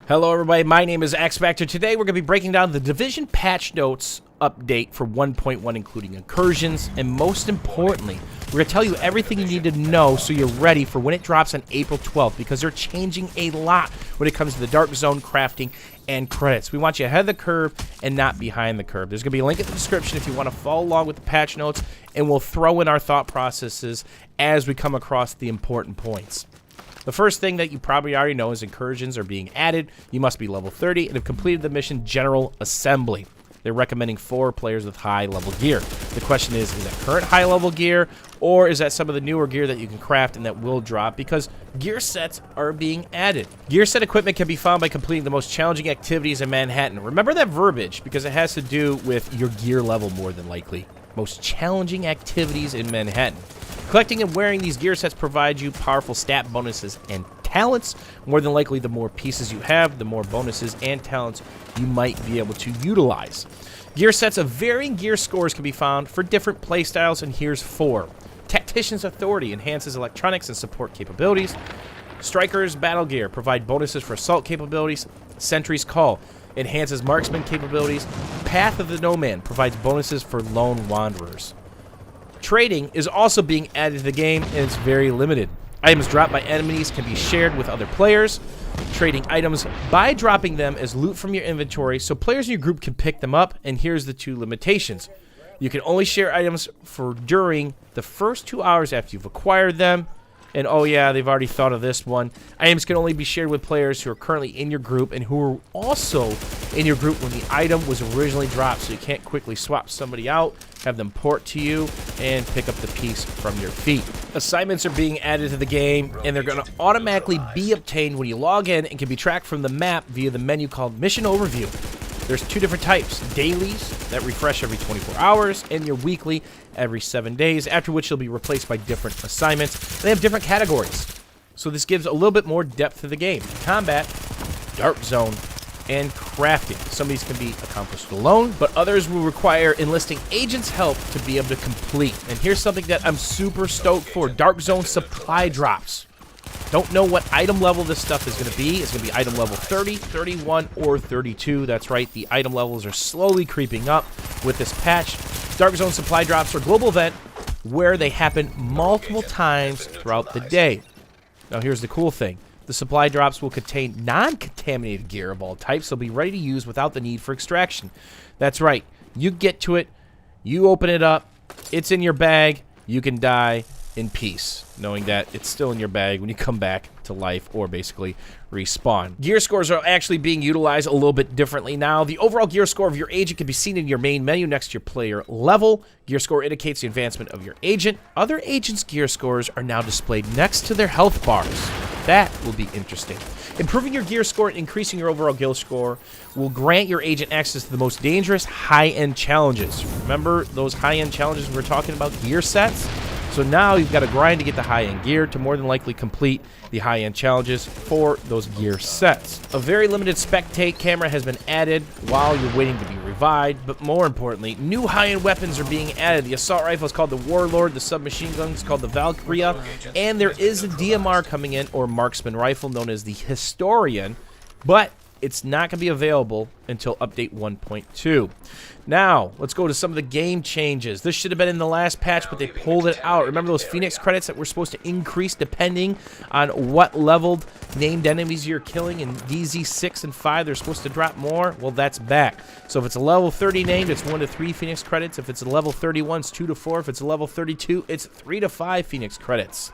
Hello everybody, my name is X Factor. Today we're going to be breaking down the Division patch notes update for 1.1, including incursions, and most importantly, we're going to tell you everything you need to know so you're ready for when it drops on April 12th, because they're changing a lot when it comes to the Dark Zone crafting and credits. We want you ahead of the curve and not behind the curve. There's going to be a link in the description if you want to follow along with the patch notes, and we'll throw in our thought processes as we come across the important points. The first thing that you probably already know is incursions are being added. You must be level 30 and have completed the mission General Assembly. They're recommending 4 players with high level gear. The question is that current high level gear, or is that some of the newer gear that you can craft and that will drop, because gear sets are being added. Gear set equipment can be found by completing the most challenging activities in Manhattan. Remember that verbiage, because it has to do with your gear level more than likely. Most challenging activities in Manhattan. Collecting and wearing these gear sets provide you powerful stat bonuses and talents. More than likely, the more pieces you have, the more bonuses and talents you might be able to utilize. Gear sets of varying gear scores can be found for different playstyles, and here's 4. Tactician's Authority enhances electronics and support capabilities. Striker's Battle Gear provide bonuses for assault capabilities. Sentry's Call enhances marksman capabilities. Path of the Nomad provides bonuses for lone wanderers. Trading is also being added to the game, and it's very limited. Items dropped by enemies can be shared with other players. Trading items by dropping them as loot from your inventory, so players in your group can pick them up, and here's the 2 limitations. You can only share items for during the first 2 hours after you've acquired them. And oh yeah, they've already thought of this one. Items can only be shared with players who are currently in your group and who were also in your group when the item was originally dropped, so you can't quickly swap somebody out, have them port to you, and pick up the piece from your feet. Assignments are being added to the game, and they're going to automatically be obtained when you log in and can be tracked from the map via the menu called Mission Overview. There's 2 different types: dailies that refresh every 24 hours, and your weekly every 7 days, after which you'll be replaced by different assignments. They have different categories, so this gives a little bit more depth to the game. Combat, Dark Zone, and crafting. Some of these can be accomplished alone, but others will require enlisting agents' help to be able to complete. And here's something that I'm super stoked for: Dark Zone supply drops. Don't know what item level this stuff is going to be. It's going to be item level 30, 31, or 32. That's right, the item levels are slowly creeping up with this patch. Dark Zone supply drops are a global event where they happen multiple times throughout the day. Now here's the cool thing. The supply drops will contain non-contaminated gear of all types. They'll be ready to use without the need for extraction. That's right. You get to it, you open it up, it's in your bag, you can die in peace, knowing that it's still in your bag when you come back to life, or basically respawn. Gear scores are actually being utilized a little bit differently now. The overall gear score of your agent can be seen in your main menu next to your player level. Gear score indicates the advancement of your agent. Other agents' gear scores are now displayed next to their health bars. That will be interesting. Improving your gear score and increasing your overall gear score will grant your agent access to the most dangerous high-end challenges. Remember those high-end challenges we were talking about, gear sets? So now you've got to grind to get the high-end gear to more than likely complete the high-end challenges for those gear sets. A very limited spectate camera has been added while you're waiting to be revived, but more importantly, new high-end weapons are being added. The assault rifle is called the Warlord, the submachine gun is called the Valkyria, and there is a DMR coming in, or marksman rifle, known as the Historian, but it's not going to be available until update 1.2. Now, let's go to some of the game changes. This should have been in the last patch, but they pulled it out. Remember those Phoenix credits that were supposed to increase depending on what leveled named enemies you're killing? In DZ 6 and 5, they're supposed to drop more. Well, that's back. So if it's a level 30 named, it's 1 to 3 Phoenix credits. If it's a level 31, it's 2 to 4. If it's a level 32, it's 3 to 5 Phoenix credits.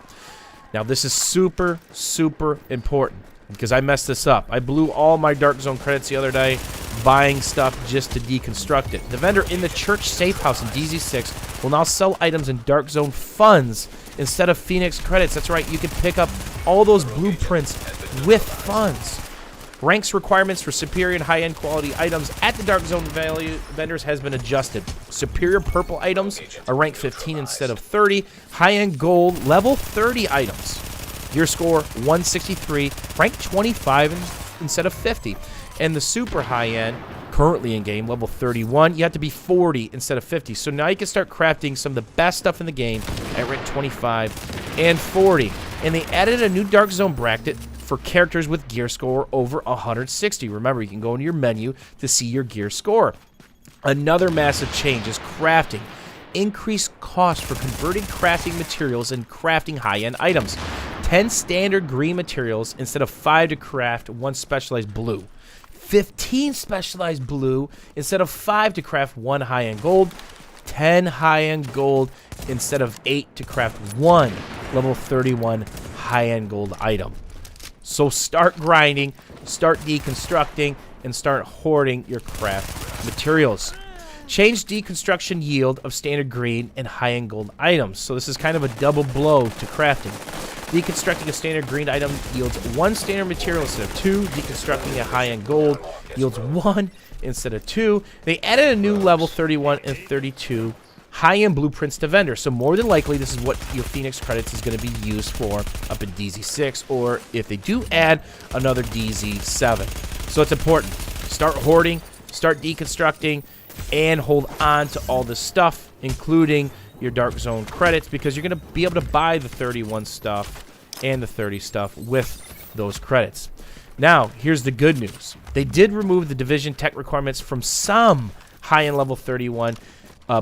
Now, this is super, super important, because I messed this up. I blew all my Dark Zone credits the other day buying stuff just to deconstruct it. The vendor in the church safe house in DZ6 will now sell items in Dark Zone funds instead of Phoenix credits. That's right, you can pick up all those blueprints with funds. Ranks requirements for superior and high-end quality items at the Dark Zone vendors has been adjusted. Superior purple items are ranked 15 instead of 30. High-end gold level 30 items. Gear score 163, rank 25 instead of 50. And the super high-end, currently in game, level 31, you have to be 40 instead of 50. So now you can start crafting some of the best stuff in the game at rank 25 and 40. And they added a new Dark Zone bracket for characters with gear score over 160. Remember, you can go into your menu to see your gear score. Another massive change is crafting. Increased cost for converting crafting materials and crafting high-end items. 10 standard green materials instead of 5 to craft 1 specialized blue. 15 specialized blue instead of 5 to craft 1 high-end gold. 10 high-end gold instead of 8 to craft 1 level 31 high-end gold item. So start grinding, start deconstructing, and start hoarding your craft materials. Change deconstruction yield of standard green and high-end gold items. So this is kind of a double blow to crafting. Deconstructing a standard green item yields 1 standard material instead of 2. Deconstructing a high-end gold yields 1 instead of 2. They added a new level 31 and 32 high-end blueprints to vendor. So more than likely, this is what your Phoenix credits is going to be used for up in DZ6, or if they do add another DZ7. So it's important. Start hoarding, start deconstructing, and hold on to all this stuff, including your Dark Zone credits, because you're going to be able to buy the 31 stuff and the 30 stuff with those credits. Now, here's the good news. They did remove the division tech requirements from some high-end level 31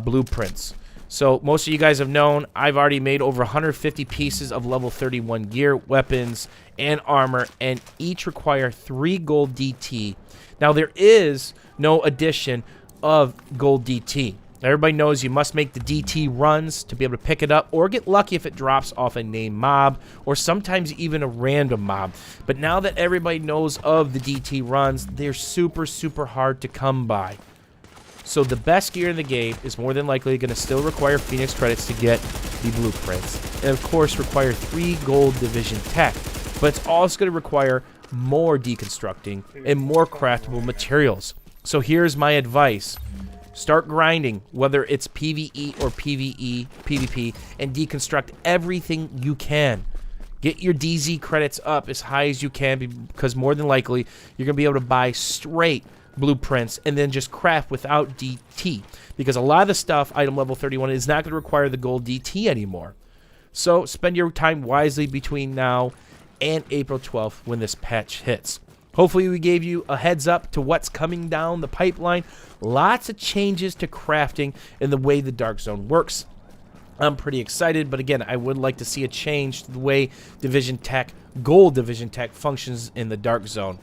blueprints. So most of you guys have known I've already made over 150 pieces of level 31 gear, weapons, and armor, and each require 3 gold DT. Now, there is no addition of gold DT. Everybody knows you must make the DT runs to be able to pick it up, or get lucky if it drops off a named mob, or sometimes even a random mob. But now that everybody knows of the DT runs, they're super, super hard to come by. So the best gear in the game is more than likely going to still require Phoenix credits to get the blueprints, and of course require 3 gold division tech. But it's also going to require more deconstructing and more craftable materials. So here's my advice. Start grinding, whether it's PvE or PvP, and deconstruct everything you can. Get your DZ credits up as high as you can, because more than likely, you're going to be able to buy straight blueprints and then just craft without DT. Because a lot of the stuff, item level 31, is not going to require the gold DT anymore. So spend your time wisely between now and April 12th when this patch hits. Hopefully we gave you a heads up to what's coming down the pipeline. Lots of changes to crafting and the way the Dark Zone works. I'm pretty excited, but again, I would like to see a change to the way Division Tech, Gold Division Tech, functions in the Dark Zone.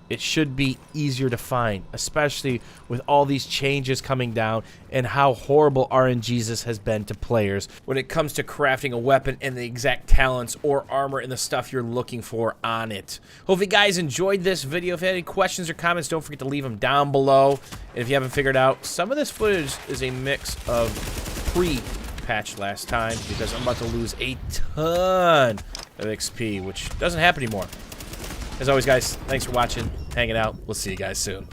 It should be easier to find, especially with all these changes coming down and how horrible RNGesus has been to players when it comes to crafting a weapon and the exact talents or armor and the stuff you're looking for on it. Hope you guys enjoyed this video. If you have any questions or comments, don't forget to leave them down below. And if you haven't figured out, some of this footage is a mix of pre-patch last time, because I'm about to lose a ton of XP, which doesn't happen anymore. As always, guys, thanks for watching, hanging out. We'll see you guys soon.